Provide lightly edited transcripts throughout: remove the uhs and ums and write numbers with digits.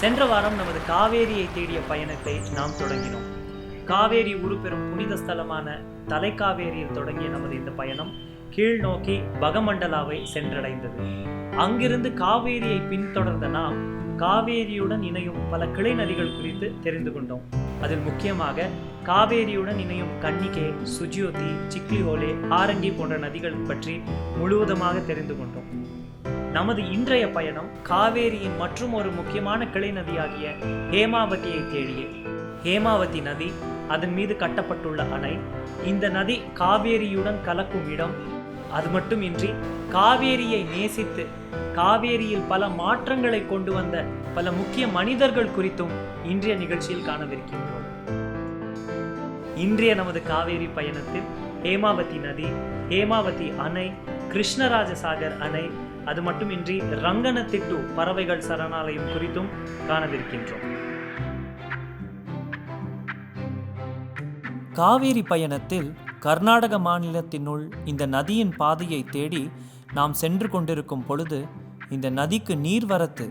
சென்ற வாரம் நமது காவேரியை தேடிய பயணத்தை நாம் தொடங்கினோம். காவேரி உருப்பெறும் புனித ஸ்தலமான தலைக்காவேரியில் தொடங்கிய நமது இந்த பயணம் கீழ் நோக்கி பகமண்டலாவை சென்றடைந்தது. அங்கிருந்து காவேரியை பின்தொடர்ந்த நாம் காவேரியுடன் இணையும் பல கிளை நதிகள் குறித்து தெரிந்து கொண்டோம். அதில் முக்கியமாக காவேரியுடன் இணையும் கன்னிகே, சுஜியோதி, சிக்லிஹோலே, ஆரங்கி போன்ற நதிகள் பற்றி முழுவதுமாக தெரிந்து கொண்டோம். நமது இன்றைய பயணம் காவேரியின் மற்றும் ஒரு முக்கியமான கிளை நதியாகிய ஹேமாவதியை தேடிய. ஹேமாவதி நதி, அதன் மீது கட்டப்பட்டுள்ள அணை, இந்த நதி காவேரியுடன் கலக்கும் இடம், அது மட்டுமின்றி காவேரியை நேசித்து காவேரியில் பல மாற்றங்களை கொண்டு வந்த பல முக்கிய மனிதர்கள் குறித்தும் இன்றைய நிகழ்ச்சியில் காணவிருக்கின்றோம். இன்றைய நமது காவேரி பயணத்தில் ஹேமாவதி நதி, ஹேமாவதி அணை, கிருஷ்ணராஜசாகர் அணை, அது மட்டுமின்றி ரங்கனத்திட்டு பறவைகள் சரணாலயம் குறித்தும் காணவிருக்கின்றோம். காவேரி பயணத்தில் கர்நாடக மாநிலத்தினுள் இந்த நதியின் பாதையை தேடி நாம் சென்று கொண்டிருக்கும் பொழுது இந்த நதிக்கு நீர்வரத்து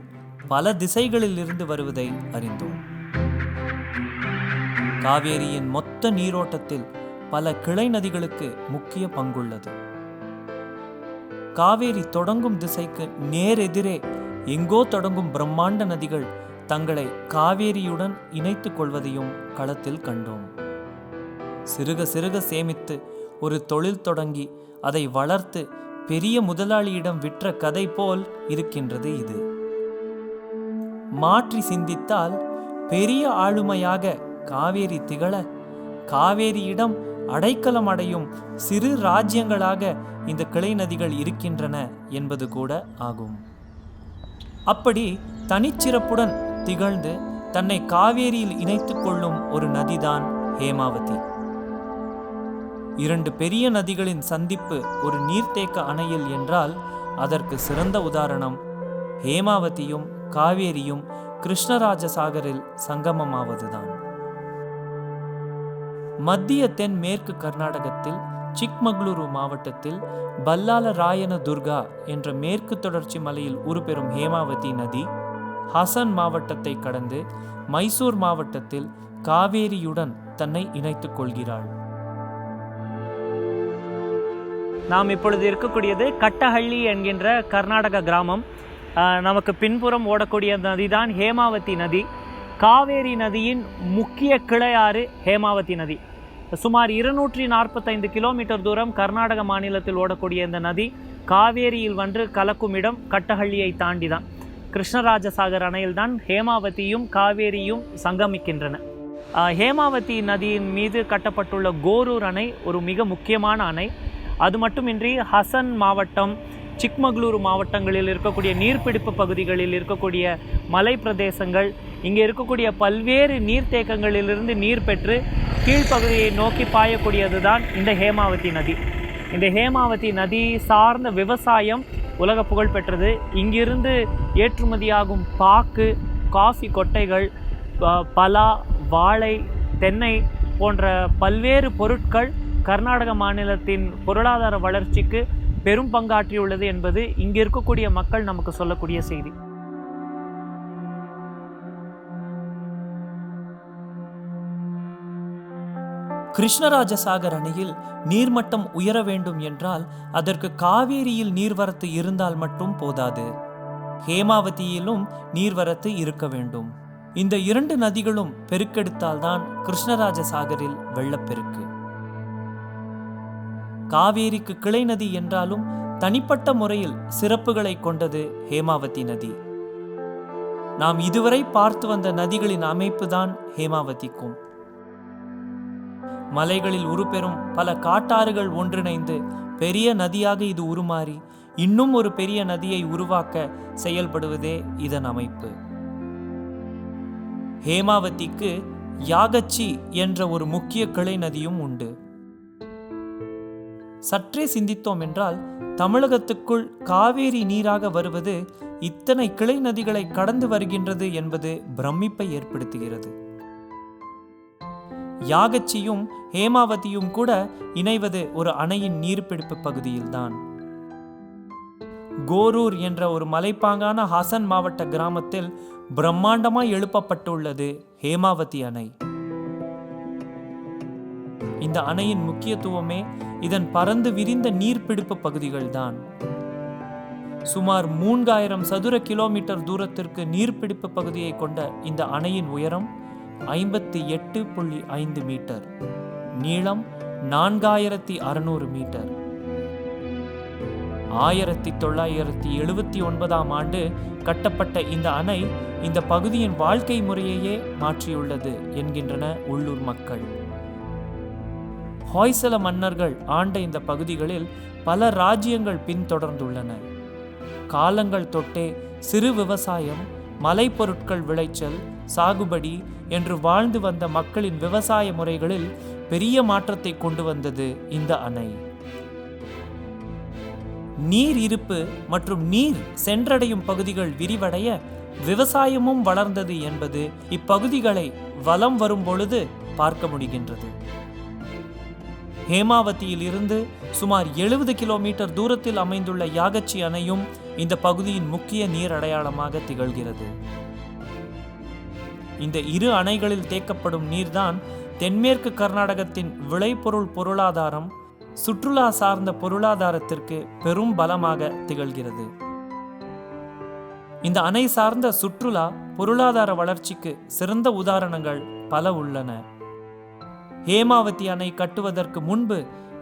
பல திசைகளில் இருந்து வருவதை அறிந்தோம். காவேரியின் மொத்த நீரோட்டத்தில் பல கிளை நதிகளுக்கு முக்கிய பங்குள்ளது. காவேரி தொடங்கும் திசைக்கு நேரெதிரே எங்கோ தொடங்கும் பிரம்மாண்ட நதிகள் தங்களை காவேரியுடன் இணைத்துக் கொள்வதையும் களத்தில் கண்டோம். சிறுக சிறுக சேமித்து ஒரு தொழில் தொடங்கி அதை வளர்த்து பெரிய முதலாளியிடம் விற்ற கதை போல் இருக்கின்றது இது. மாற்றி சிந்தித்தால் பெரிய ஆளுமையாக காவேரி திகழ, காவேரியிடம் அடைக்கலம் அடையும் சிறு ராஜ்யங்களாக இந்த கிளை நதிகள் இருக்கின்றன என்பது கூட ஆகும். அப்படி தனிச்சிறப்புடன் திகழ்ந்து தன்னை காவேரியில் இணைத்துக் கொள்ளும் ஒரு நதிதான் ஹேமாவதி. இரண்டு பெரிய நதிகளின் சந்திப்பு ஒரு நீர்த்தேக்க அணையில் என்றால் அதற்கு சிறந்த உதாரணம் ஹேமாவதியும் காவேரியும் கிருஷ்ணராஜசாகரில் சங்கமமாவதுதான். மத்திய தென் மேற்கு கர்நாடகத்தில் சிக்மகளூரு மாவட்டத்தில் பல்லால ராயன துர்கா என்ற மேற்கு தொடர்ச்சி மலையில் உருப்பெறும் ஹேமாவதி நதி ஹசன் மாவட்டத்தை கடந்து மைசூர் மாவட்டத்தில் காவேரியுடன் தன்னை இணைத்துக் கொள்கிறாள். நாம் இப்பொழுது இருக்கக்கூடியது கட்டஹள்ளி என்கின்ற கர்நாடக கிராமம். நமக்கு பின்புறம் ஓடக்கூடிய நதிதான் ஹேமாவதி நதி. காவேரி நதியின் முக்கிய கிளையாறு ஹேமாவதி நதி. சுமார் 245 கிலோமீட்டர் தூரம் கர்நாடக மாநிலத்தில் ஓடக்கூடிய இந்த நதி காவேரியில் வந்து கலக்கும் இடம் கட்டஹள்ளியை தாண்டி தான். கிருஷ்ணராஜசாகர் அணையில்தான் ஹேமாவதியும் காவேரியும் சங்கமிக்கின்றன. ஹேமாவதி நதியின் மீது கட்டப்பட்டுள்ள கோரூர் அணை ஒரு மிக முக்கியமான அணை. அது மட்டுமின்றி ஹசன் மாவட்டம், சிக்மகளூரு மாவட்டங்களில் இருக்கக்கூடிய நீர்பிடிப்பு பகுதிகளில் இருக்கக்கூடிய மலை பிரதேசங்கள், இங்கே இருக்கக்கூடிய பல்வேறு நீர்த்தேக்கங்களிலிருந்து நீர் பெற்று கீழ்ப்பகுதியை நோக்கி பாயக்கூடியது தான் இந்த ஹேமாவதி நதி. இந்த ஹேமாவதி நதி சார்ந்த விவசாயம் உலக புகழ் பெற்றது. இங்கிருந்து ஏற்றுமதியாகும் பாக்கு, காஃபி கொட்டைகள், பலா, வாழை, தென்னை போன்ற பல்வேறு பொருட்கள் கர்நாடக மாநிலத்தின் பொருளாதார வளர்ச்சிக்கு பெரும் பங்காற்றியுள்ளது என்பது இங்கு இருக்கக்கூடிய மக்கள் நமக்கு சொல்லக்கூடிய செய்தி. கிருஷ்ணராஜசாகர் அணையில் நீர்மட்டம் உயர வேண்டும் என்றால் அதற்கு காவேரியில் நீர்வரத்து இருந்தால் மட்டும் போதாது, ஹேமாவதியிலும் நீர்வரத்து இருக்க வேண்டும். இந்த இரண்டு நதிகளும் பெருக்கெடுத்தால்தான் கிருஷ்ணராஜசாகரில் வெள்ளப்பெருக்கு. காவேரிக்கு கிளை நதி என்றாலும் தனிப்பட்ட முறையில் சிறப்புகளை கொண்டது ஹேமாவதி நதி. நாம் இதுவரை பார்த்து வந்த நதிகளின் அமைப்பு தான் ஹேமாவதிக்கும். மலைகளில் உருப்பெறும் பல காட்டாறுகள் ஒன்றிணைந்து பெரிய நதியாக இது உருமாறி இன்னும் ஒரு பெரிய நதியை உருவாக்க செயல்படுவதே இதன் அமைப்பு. ஹேமாவதிக்கு யாகச்சி என்ற ஒரு முக்கிய கிளை நதியும் உண்டு. சற்றே சிந்தித்தோம் என்றால் தமிழகத்துக்குள் காவேரி நீராக வருவது இத்தனை கிளை நதிகளை கடந்து வருகின்றது என்பது பிரமிப்பை ஏற்படுத்துகிறது. யாகச்சியும் ஹேமாவதியும் கூட இணைவது ஒரு அணையின் நீர்பிடிப்பு பகுதியில்தான். கோரூர் என்ற ஒரு மலைப்பாங்கான ஹாசன் மாவட்ட கிராமத்தில் பிரம்மாண்டமாய் எழுப்பப்பட்டுள்ளது ஹேமாவதி அணை. இந்த அணையின் முக்கியத்துவமே இதன் பரந்து விரிந்த நீர்பிடிப்பு பகுதிகள்தான். சுமார் 3000 சதுர கிலோமீட்டர் தூரத்திற்கு நீர்பிடிப்பு பகுதியை கொண்ட இந்த அணையின் உயரம் 58.5 மீட்டர், நீளம் 4600 மீட்டர். 1979ஆம் ஆண்டு கட்டப்பட்ட இந்த அணை இந்த பகுதியின் வாழ்க்கை முறையையே மாற்றியுள்ளது என்கின்றன உள்ளூர் மக்கள். ஹொய்சல மன்னர்கள் ஆண்ட இந்த பகுதிகளில் பல ராஜ்யங்கள் பின்தொடர்ந்துள்ளன. காலங்கள் தொட்டே சிறு விவசாயம், மலைப்பொருட்கள் விளைச்சல், சாகுபடி என்று வாழ்ந்து வந்த மக்களின் விவசாய முறைகளில் பெரிய மாற்றத்தை கொண்டு வந்தது இந்த அணை. நீர் இருப்பு மற்றும் நீர் சென்றடையும் பகுதிகள் விரிவடைய விவசாயமும் வளர்ந்தது என்பது இப்பகுதிகளை வலம் வரும் பொழுது பார்க்க முடிகின்றது. ஹேமாவதியில் இருந்து சுமார் 70 கிலோமீட்டர் தூரத்தில் அமைந்துள்ள யாகச்சி அணையும் இந்த பகுதியின் முக்கிய நீர் அடையாளமாக திகழ்கிறது. இந்த இரு அணைகளில் தேக்கப்படும் நீர்தான் தென்மேற்கு கர்நாடகத்தின் விளைபொருள் பொருளாதாரம், சுற்றுலா சார்ந்த பொருளாதாரத்திற்கு பெரும் பலமாக திகழ்கிறது. இந்த அணை சார்ந்த சுற்றுலா பொருளாதார வளர்ச்சிக்கு சிறந்த உதாரணங்கள் பல உள்ளன. ஹேமாவதி அணை கட்டுவதற்கு முன்பு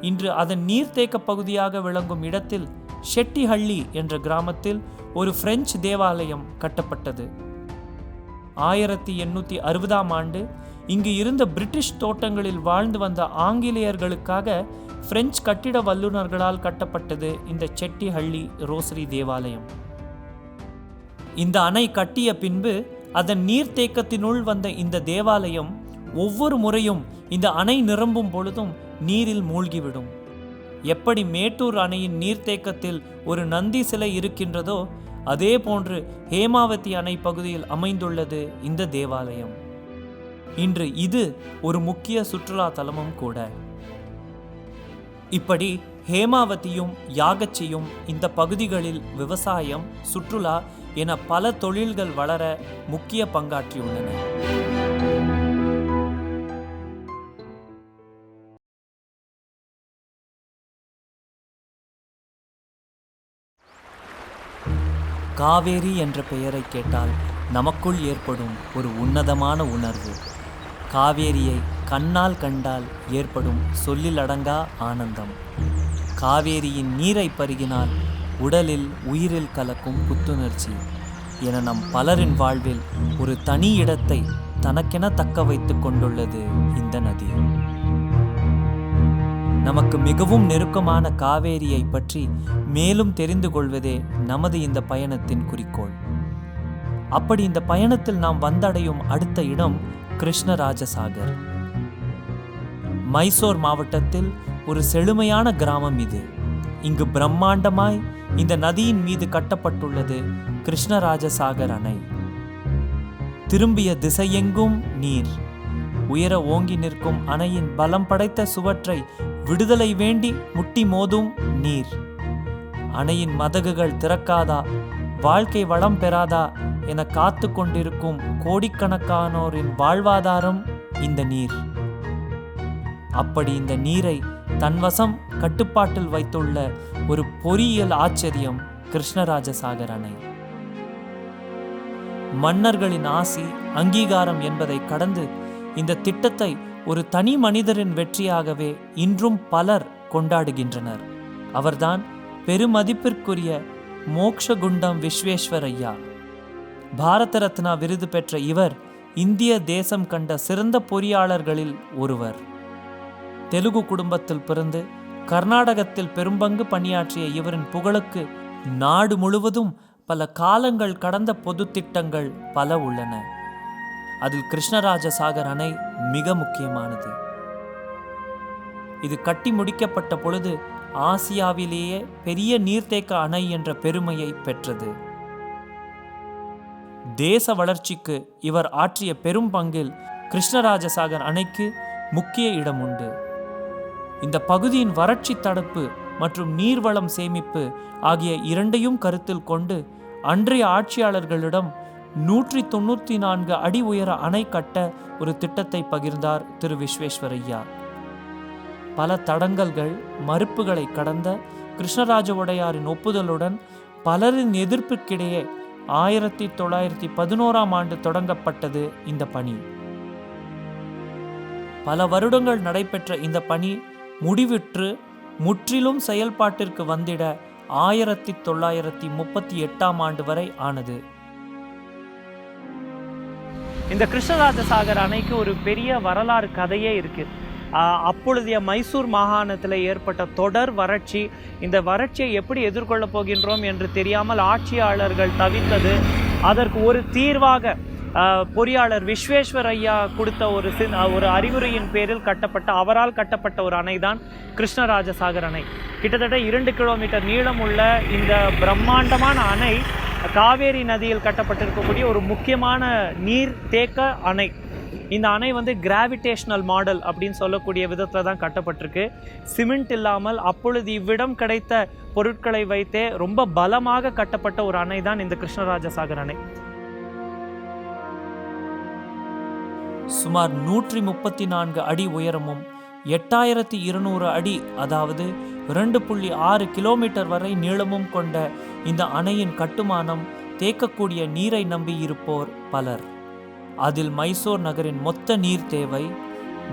இன்று அதன் நீர்த்தேக்க பகுதியாக விளங்கும் இடத்தில் ஷெட்டிஹள்ளி என்ற கிராமத்தில் ஒரு பிரெஞ்சு தேவாலயம் கட்டப்பட்டது. 1860ஆம் ஆண்டு இங்கு இருந்த பிரிட்டிஷ் தோட்டங்களில் வாழ்ந்து வந்த ஆங்கிலேயர்களுக்காக பிரெஞ்சு கட்டிட வல்லுநர்களால் கட்டப்பட்டது இந்த செட்டிஹள்ளி ரோசரி தேவாலயம். இந்த அணை கட்டிய பின்பு அதன் நீர்த்தேக்கத்தினுள் வந்த இந்த தேவாலயம் ஒவ்வொரு முறையும் இந்த அணை நிரம்பும் பொழுதும் நீரில் மூழ்கிவிடும். எப்படி மேட்டூர் அணையின் நீர்த்தேக்கத்தில் ஒரு நந்தி சிலை இருக்கின்றதோ அதே போன்று ஹேமாவதி அணை பகுதியில் அமைந்துள்ளது இந்த தேவாலயம். இன்று இது ஒரு முக்கிய சுற்றுலா தலமும் கூட. இப்படி ஹேமாவதியும் யாகச்சியும் இந்த பகுதிகளில் விவசாயம், சுற்றுலா என பல தொழில்கள் வளர முக்கிய பங்காற்றியுள்ளன. காவேரி என்ற பெயரை கேட்டால் நமக்குள் ஏற்படும் ஒரு உன்னதமான உணர்வு. காவேரியை கண்ணால் கண்டால் ஏற்படும் சொல்லிலடங்கா ஆனந்தம். காவேரியின் நீரை பருகினால் உடலில் உயிரில் கலக்கும் புத்துணர்ச்சி என நம் பலரின் வாழ்வில் ஒரு தனி இடத்தை தனக்கென தக்க வைத்து கொண்டுள்ளது இந்த நதி. நமக்கு மிகவும் நெருக்கமான காவேரியை பற்றி மேலும் தெரிந்து கொள்வதே நமது இந்த பயணத்தின் குறிக்கோள். அப்படி இந்த பயணத்தில் நாம் வந்தடையும் அடுத்த இடம் கிருஷ்ணராஜசாகர். மைசூர் மாவட்டத்தில் ஒரு செழுமையான கிராமம் இது. இங்கு பிரம்மாண்டமாய் இந்த நதியின் மீது கட்டப்பட்டுள்ளது கிருஷ்ணராஜசாகர் அணை. திரும்பிய திசையெங்கும் நீர். உயர ஓங்கி நிற்கும் அணையின் பலம் படைத்த சுவற்றை விடுதலை வேண்டி முட்டி மோதும் நீர். அணையின் மதகுகள் திறக்காதா, வாழ்க்கை வளம் பெறாதா என காத்து கொண்டிருக்கும் கோடிக்கணக்கானோரின் வாழ்வாதாரம் இந்த நீர். அப்படி இந்த நீரை தன்வசம் கட்டுப்பாட்டில் வைத்துள்ள ஒரு பொறியியல் ஆச்சரியம் கிருஷ்ணராஜசாகர் அணை. மன்னர்களின் ஆசி, அங்கீகாரம் என்பதை கடந்து இந்த திட்டத்தை ஒரு தனி மனிதரின் வெற்றியாகவே இன்றும் பலர் கொண்டாடுகின்றனர். அவர்தான் பெருமதிப்பிற்குரிய மோக்ஷகுண்டம் விஸ்வேஸ்வரய்யா. பாரத ரத்னா விருது பெற்ற இவர் இந்திய தேசம் கண்ட சிறந்த பொறியாளர்களில் ஒருவர். தெலுங்கு குடும்பத்தில் பிறந்து கர்நாடகத்தில் பெரும்பங்கு பணியாற்றிய இவரின் புகழுக்கு நாடு முழுவதும் பல காலங்கள் கடந்த பொது திட்டங்கள் பல உள்ளன. அதில் கிருஷ்ணராஜசாகர் அணை மிக முக்கியமானது. இது கட்டி முடிக்கப்பட்ட பொழுது ஆசியாவிலேயே பெரிய நீர்த்தேக்க அணை என்ற பெருமையை பெற்றது. தேச வளர்ச்சிக்கு இவர் ஆற்றிய பெரும் பங்கில் கிருஷ்ணராஜசாகர் அணைக்கு முக்கிய இடம் உண்டு. இந்த பகுதியின் வறட்சி தடுப்பு மற்றும் நீர்வளம் சேமிப்பு ஆகிய இரண்டையும் கருத்தில் கொண்டு அன்றைய ஆட்சியாளர்களிடம் 194 அடி உயர அணை கட்ட ஒரு திட்டத்தை பகிர்ந்தார் திரு விஸ்வேஸ்வரய்யா. பல தடங்கல்கள் மறுப்புகளை கடந்த கிருஷ்ணராஜ உடையாரின் ஒப்புதலுடன் பலரின் எதிர்ப்புக்கிடையே 1911ஆம் ஆண்டு தொடங்கப்பட்டது இந்த பணி. பல வருடங்கள் நடைபெற்ற இந்த பணி முடிவுற்று முற்றிலும் செயல்பாட்டிற்கு வந்திட 1938ஆம் ஆண்டு வரை ஆனது. இந்த கிருஷ்ணராஜ சாகர் அணைக்கு ஒரு பெரிய வரலாறு கதையே இருக்கு. அப்பொழுதைய மைசூர் மாகாணத்தில் ஏற்பட்ட தொடர் வறட்சி, இந்த வறட்சியை எப்படி எதிர்கொள்ளப் போகின்றோம் என்று தெரியாமல் ஆட்சியாளர்கள் தவித்தது. அதற்கு ஒரு தீர்வாக பொறியாளர் விஸ்வேஸ்வரய்யா கொடுத்த ஒரு அறிவுரையின் பேரில் அவரால் கட்டப்பட்ட ஒரு அணை தான் கிருஷ்ணராஜ சாகர் அணை. கிட்டத்தட்ட 2 கிலோமீட்டர் நீளம் உள்ள இந்த பிரம்மாண்டமான அணை காவேரி நதியில் கட்டப்பட்டிருக்கக்கூடிய ஒரு முக்கியமான நீர் தேக்க அணை. இந்த அணை கிராவிடேஷனல் மாடல் அப்படின்னு சொல்லக்கூடிய விதத்தில் தான் கட்டப்பட்டிருக்கு. சிமெண்ட் இல்லாமல் அப்பொழுது இவ்விடம் கிடைத்த பொருட்களை வைத்தே ரொம்ப பலமாக கட்டப்பட்ட ஒரு அணை தான் இந்த கிருஷ்ணராஜ சாகர் அணை. சுமார் 134 அடி உயரமும் 8200 அடி, அதாவது 2.6 கிலோமீட்டர் வரை நீளமும் கொண்ட இந்த அணையின் கட்டுமானம் தேக்கக்கூடிய நீரை நம்பி இருப்போர் பலர். அதில் மைசூர் நகரின் மொத்த நீர் தேவை,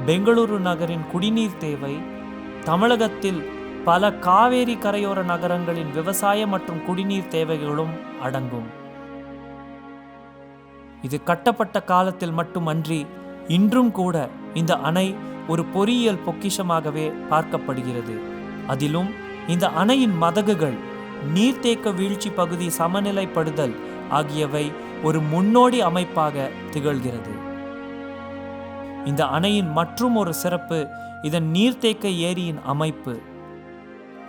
பெங்களூரு நகரின் குடிநீர் தேவை, தமிழகத்தில் பல காவேரி கரையோர நகரங்களின் விவசாய மற்றும் குடிநீர் தேவைகளும் அடங்கும். இது கட்டப்பட்ட காலத்தில் மட்டுமன்றி இன்றும் கூட இந்த அணை ஒரு பொறியியல் பொக்கிஷமாகவே பார்க்கப்படுகிறது. அதிலும் இந்த அணையின் மதகுகள், நீர்த்தேக்க வீழ்ச்சி பகுதி சமநிலைப்படுதல் ஆகியவை ஒரு முன்னோடி அமைப்பாக திகழ்கிறது. இந்த அணையின் மற்றும் ஒரு சிறப்பு இதன் நீர்த்தேக்க ஏரியின் அமைப்பு.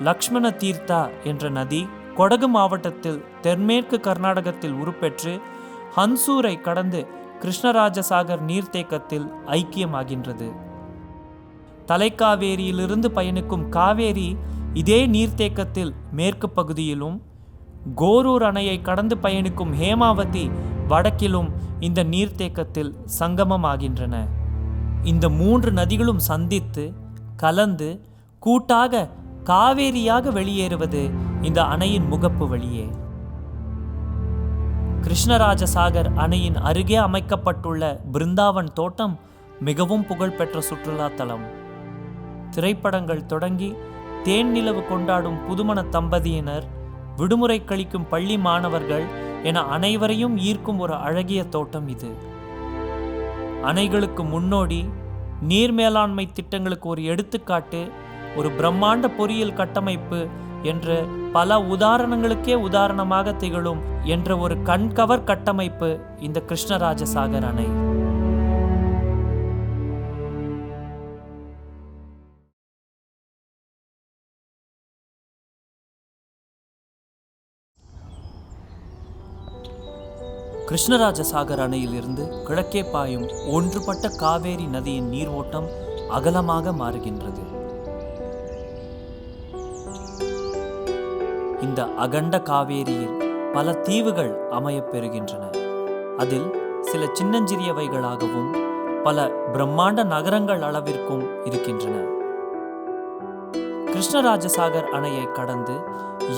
லக்ஷ்மண தீர்த்தா என்ற நதி கொடகு மாவட்டத்தில் தென்மேற்கு கர்நாடகத்தில் உருப்பெற்று ஹன்சூரை கடந்து கிருஷ்ணராஜசாகர் நீர்த்தேக்கத்தில் ஐக்கியமாகின்றது. தலைக்காவேரியிலிருந்து பயணிக்கும் காவேரி இதே நீர்த்தேக்கத்தில் மேற்கு பகுதியிலும், கோரூர் அணையை கடந்து பயணிக்கும் ஹேமாவதி வடக்கிலும் இந்த நீர்த்தேக்கத்தில் சங்கமமாகின்றன. இந்த 3 நதிகளும் சந்தித்து கலந்து கூட்டாக காவேரியாக வெளியேறுவது இந்த அணையின் முகப்பு வழியே. கிருஷ்ணராஜசாகர் அணையின் அருகே அமைக்கப்பட்டுள்ள பிருந்தாவன் தோட்டம் மிகவும் புகழ்பெற்ற சுற்றுலா தலம். திரைப்படங்கள் தொடங்கி தேன் நிலவு கொண்டாடும் புதுமண தம்பதியினர், விடுமுறை கழிக்கும் பள்ளி மாணவர்கள் என அனைவரையும் ஈர்க்கும் ஒரு அழகிய தோட்டம் இது. அணைகளுக்கு முன்னோடி, நீர் மேலாண்மை திட்டங்களுக்கு ஒரு எடுத்துக்காட்டு, ஒரு பிரம்மாண்ட பொறியியல் கட்டமைப்பு என்று பல உதாரணங்களுக்கே உதாரணமாக திகழும் என்ற ஒரு கண்கவர் கட்டமைப்பு இந்த கிருஷ்ணராஜசாகர் அணை. கிருஷ்ணராஜசாகர் அணையிலிருந்து கிழக்கே பாயும் ஒன்றுபட்ட காவேரி நதியின் நீர் ஓட்டம் அகலமாக மாறுகின்றது. இந்த அகண்ட காவேரியில் பல தீவுகள் அமையப்பெறுகின்றன. அதில் சில சின்னஞ்சிறியவைகளாகவும் பல பிரம்மாண்ட நகரங்கள் அளவிற்கும் இருக்கின்றன. கிருஷ்ணராஜசாகர் அணையை கடந்து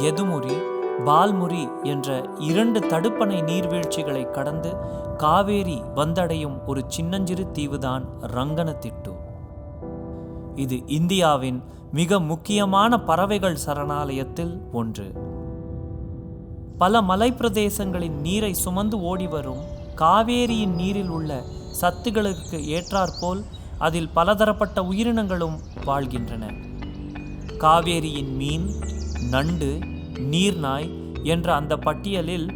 யதுமுரி, பால்முரி என்ற 2 தடுப்பணை நீர்வீழ்ச்சிகளை கடந்து காவேரி வந்தடையும் ஒரு சின்னஞ்சிறு தீவுதான் ரங்கனத்திட்டு. இது இந்தியாவின் மிக முக்கியமான பறவைகள் சரணாலயத்தில் ஒன்று. பல மலைப்பிரதேசங்களின் நீரை சுமந்து ஓடி வரும் காவேரியின் நீரில் உள்ள சத்துகளுக்கு ஏற்றாற்போல் அதில் பலதரப்பட்ட உயிரினங்களும் வாழ்கின்றன. காவேரியின் மீன், நண்டு, நீர்நாய் என்ற அந்த பட்டியலில்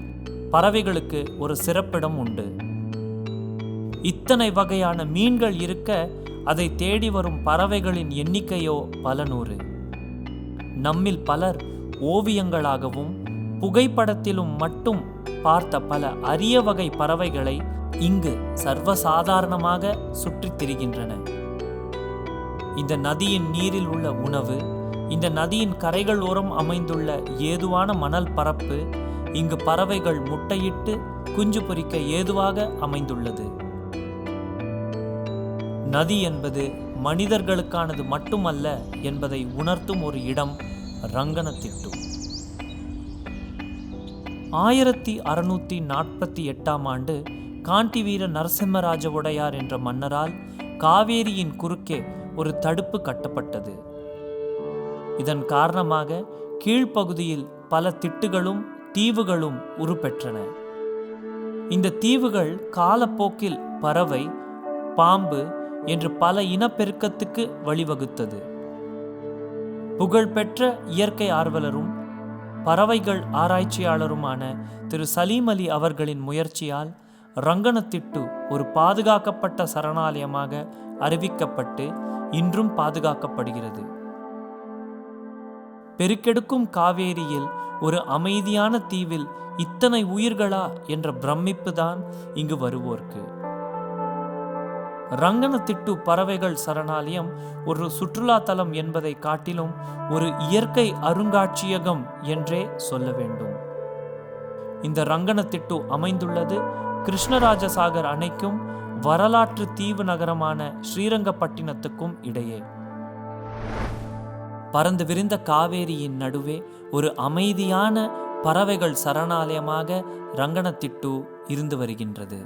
பறவைகளுக்கு ஒரு சிறப்பிடம் உண்டு. இத்தனை வகையான மீன்கள் இருக்க அதை தேடி வரும் பறவைகளின் எண்ணிக்கையோ பல நூறு. நம்மில் பலர் ஓவியங்களாகவும் புகைப்படத்திலும் மட்டும் பார்த்த பல அரிய வகை பறவைகளை இங்கு சர்வசாதாரணமாக சுற்றித் திரிகின்றன. இந்த நதியின் நீரில் உள்ள உணவு, இந்த நதியின் கரைகள் ஓரம் அமைந்துள்ள ஏதுவான மணல் பரப்பு, இங்கு பறவைகள் முட்டையிட்டு குஞ்சு பொரிக்க ஏதுவாக அமைந்துள்ளது. நதி என்பது மனிதர்களுக்கானது மட்டுமல்ல என்பதை உணர்த்தும் ஒரு இடம் ரங்கனத்திட்டு. 1648 ஆண்டு காண்டிவீர நரசிம்மராஜ உடையார் என்ற மன்னரால் காவேரியின் குறுக்கே ஒரு தடுப்பு கட்டப்பட்டது. இதன் காரணமாக கீழ்ப்பகுதியில் பல திட்டுகளும் தீவுகளும் உருப்பெற்றன. இந்த தீவுகள் காலப்போக்கில் பறவை, பாம்பு என்று பல இனப்பெருக்கத்துக்கு வழிவகுத்தது. புகழ்பெற்ற இயற்கை ஆர்வலரும் பறவைகள் ஆராய்ச்சியாளருமான திரு சலீம் அலி அவர்களின் முயற்சியால் ரங்கனத்திட்டு ஒரு பாதுகாக்கப்பட்ட சரணாலயமாக அறிவிக்கப்பட்டு இன்றும் பாதுகாக்கப்படுகிறது. பெருக்கெடுக்கும் காவேரியில் ஒரு அமைதியான தீவில் இத்தனை உயிர்களா என்ற பிரமிப்பு தான் இங்கு வருவோர்க்கு. ரங்கனத்திட்டு பறவைகள் சரணாலயம் ஒரு சுற்றுலா தலம் என்பதை காட்டிலும் ஒரு இயற்கை அருங்காட்சியகம் என்றே சொல்ல வேண்டும். இந்த ரங்கனத்திட்டு அமைந்துள்ளது கிருஷ்ணராஜசாகர் அணைக்கும் வரலாற்று தீவு நகரமான ஸ்ரீரங்கப்பட்டினத்துக்கும் இடையே. பறந்து விரிந்த காவேரியின் நடுவே ஒரு அமைதியான பறவைகள் சரணாலயமாக ரங்கனத்திட்டு இருந்து வருகின்றது.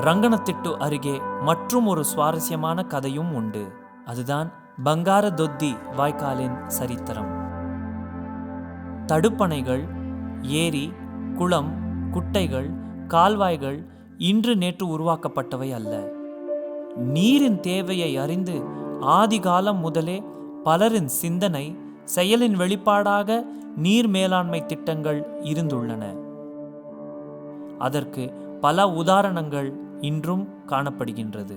ரங்கனத்திட்டு அருகே மற்றும் ஒரு சுவாரஸ்யமான கதையும் உண்டு. அதுதான் பங்காரதொத்தி வாய்க்காலின் சரித்திரம். தடுப்பணைகள், ஏரி, குளம், குட்டைகள், கால்வாய்கள் இன்று நேற்று உருவாக்கப்பட்டவை அல்ல. நீரின் தேவையை அறிந்து ஆதிகாலம் முதலே பலரின் சிந்தனை, செயலின் வெளிப்பாடாக நீர் மேலாண்மை திட்டங்கள் இருந்துள்ளன. அதற்கு பல உதாரணங்கள் இன்றும் காணப்படுகின்றது.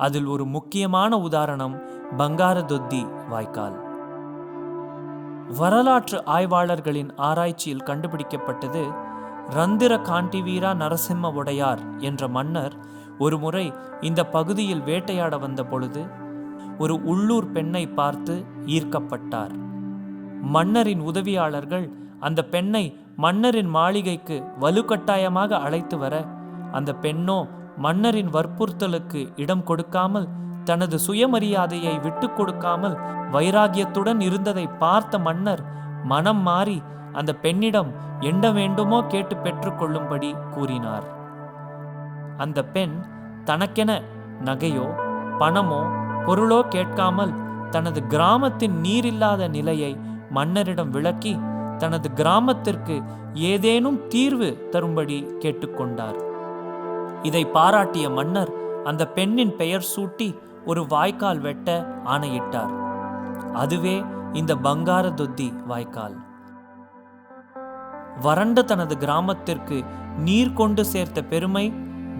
அதில் ஒரு முக்கியமான உதாரணம் பங்காரதொத்தி வாய்க்கால். வரலாற்று ஆய்வாளர்களின் ஆராய்ச்சியில் கண்டுபிடிக்கப்பட்டது. ரந்திர காண்டிவீரா நரசிம்ம உடையார் என்ற மன்னர் ஒரு முறை இந்த பகுதியில் வேட்டையாட வந்த பொழுது ஒரு உள்ளூர் பெண்ணை பார்த்து ஈர்க்கப்பட்டார். மன்னரின் உதவியாளர்கள் அந்த பெண்ணை மன்னரின் மாளிகைக்கு வலுக்கட்டாயமாக அழைத்து வர, அந்த பெண்ணோ மன்னரின் வற்புறுத்தலுக்கு இடம் கொடுக்காமல் தனது சுயமரியாதையை விட்டு கொடுக்காமல் வைராகியத்துடன் இருந்ததை பார்த்த மன்னர் மனம் மாறி அந்த பெண்ணிடம் என்ன வேண்டுமோ கேட்டு பெற்றுக்கொள்ளும்படி கூறினார். அந்த பெண் தனக்கென நகையோ பணமோ பொருளோ கேட்காமல் தனது கிராமத்தின் நீரில்லாத நிலையை மன்னரிடம் விளக்கி தனது கிராமத்திற்கு ஏதேனும் தீர்வு தரும்படி கேட்டுக்கொண்டார். இதை பாராட்டிய மன்னர் அந்த பெண்ணின் பெயர் சூட்டி ஒரு வாய்க்கால் வெட்ட ஆணையிட்டார். அதுவே இந்த பங்காரதொத்தி வாய்க்கால். வறண்ட தனது கிராமத்திற்கு நீர் கொண்டு சேர்த்த பெருமை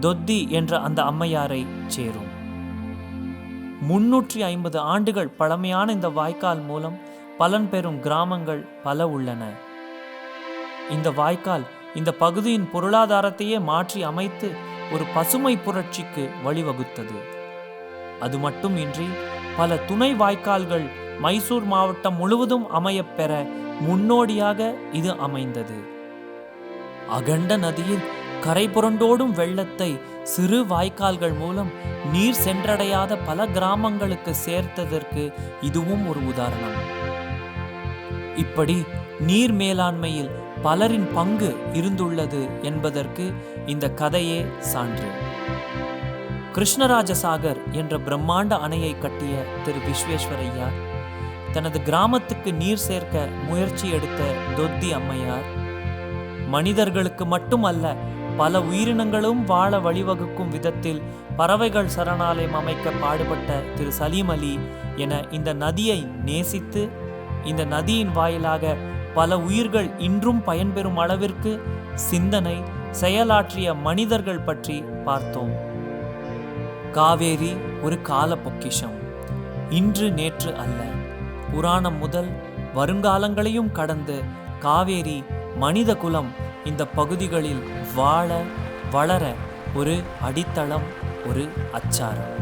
தொத்தி என்ற அந்த அம்மையாரை சேரும். 350 ஆண்டுகள் பழமையான இந்த வாய்க்கால் மூலம் பலன் பெறும் கிராமங்கள் பல உள்ளன. இந்த வாய்க்கால் இந்த பகுதியின் பொருளாதாரத்தையே மாற்றி அமைத்து ஒரு பசுமை புரட்சிக்கு வழிவகுத்தது. அது மட்டுமின்றி பல துணை வாய்க்கால்கள் மைசூர் மாவட்டம் முழுவதும் அமையப்பெற முன்னோடியாக இது அமைந்தது. அகண்ட நதியில் கரை புரண்டோடும் வெள்ளத்தை சிறு வாய்க்கால்கள் மூலம் நீர் சென்றடையாத பல கிராமங்களுக்கு சேர்த்ததற்கு இதுவும் ஒரு உதாரணம். இப்படி நீர் மேலாண்மையில் பலரின் பங்கு இருந்துள்ளது என்பதற்கு இந்த கதையே சான்று. கிருஷ்ணராஜசாகர் என்ற பிரம்மாண்ட அணையை கட்டிய திரு விஸ்வேஸ்வரையா, தனது கிராமத்துக்கு நீர் சேர்க்க முயற்சி எடுத்த தொத்தி அம்மையார், மனிதர்களுக்கு மட்டுமல்ல பல உயிரினங்களும் வாழ வழிவகுக்கும் விதத்தில் பறவைகள் சரணாலயம் அமைக்க பாடுபட்ட திரு சலீம் அலி என இந்த நதியை நேசித்து இந்த நதியின் வாயிலாக பல உயிர்கள் இன்றும் பயன்பெறும் அளவிற்கு சிந்தனை செயலாற்றிய மனிதர்கள் பற்றி பார்த்தோம். காவேரி ஒரு கால பொக்கிஷம். இன்று நேற்று அல்ல, புராணம் முதல் வருங்காலங்களையும் கடந்து காவேரி மனித குலம் இந்த பகுதிகளில் வாழ வளர ஒரு அடித்தளம், ஒரு அச்சாரம்.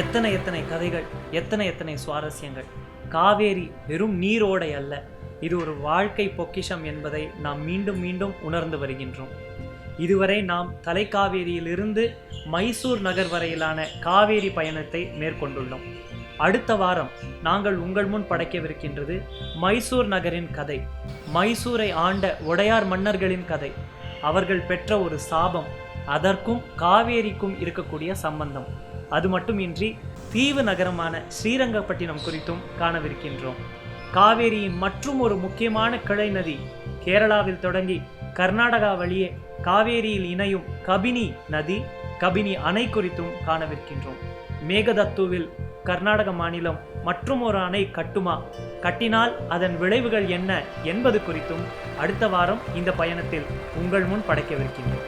எத்தனை எத்தனை கதைகள், எத்தனை எத்தனை சுவாரஸ்யங்கள். காவேரி வெறும் நீரோடை அல்ல, இது ஒரு வாழ்க்கை பொக்கிஷம் என்பதை நாம் மீண்டும் மீண்டும் உணர்ந்து வருகின்றோம். இதுவரை நாம் தலைக்காவேரியிலிருந்து மைசூர் நகர் வரையிலான காவேரி பயணத்தை மேற்கொண்டுள்ளோம். அடுத்த வாரம் நாங்கள் உங்கள் முன் படைக்கவிருக்கின்றது மைசூர் நகரின் கதை, மைசூரை ஆண்ட ஒடையார் மன்னர்களின் கதை, அவர்கள் பெற்ற ஒரு சாபம், அதற்கும் காவேரிக்கும் இருக்கக்கூடிய சம்பந்தம். அது மட்டுமின்றி தீவு நகரமான ஸ்ரீரங்கப்பட்டினம் குறித்தும் காணவிருக்கின்றோம். காவேரியின் மற்றும் ஒரு முக்கியமான கிளை நதி கேரளாவில் தொடங்கி கர்நாடகா வழியே காவேரியில் இணையும் கபினி நதி, கபினி அணை குறித்தும் காணவிருக்கின்றோம். மேகதத்துவில் கர்நாடக மாநிலம் மற்றும் ஒரு அணை கட்டுமா, கட்டினால் அதன் விளைவுகள் என்ன என்பது குறித்தும் அடுத்த வாரம் இந்த பயணத்தில் உங்கள் முன் படைக்கவிருக்கின்றோம்.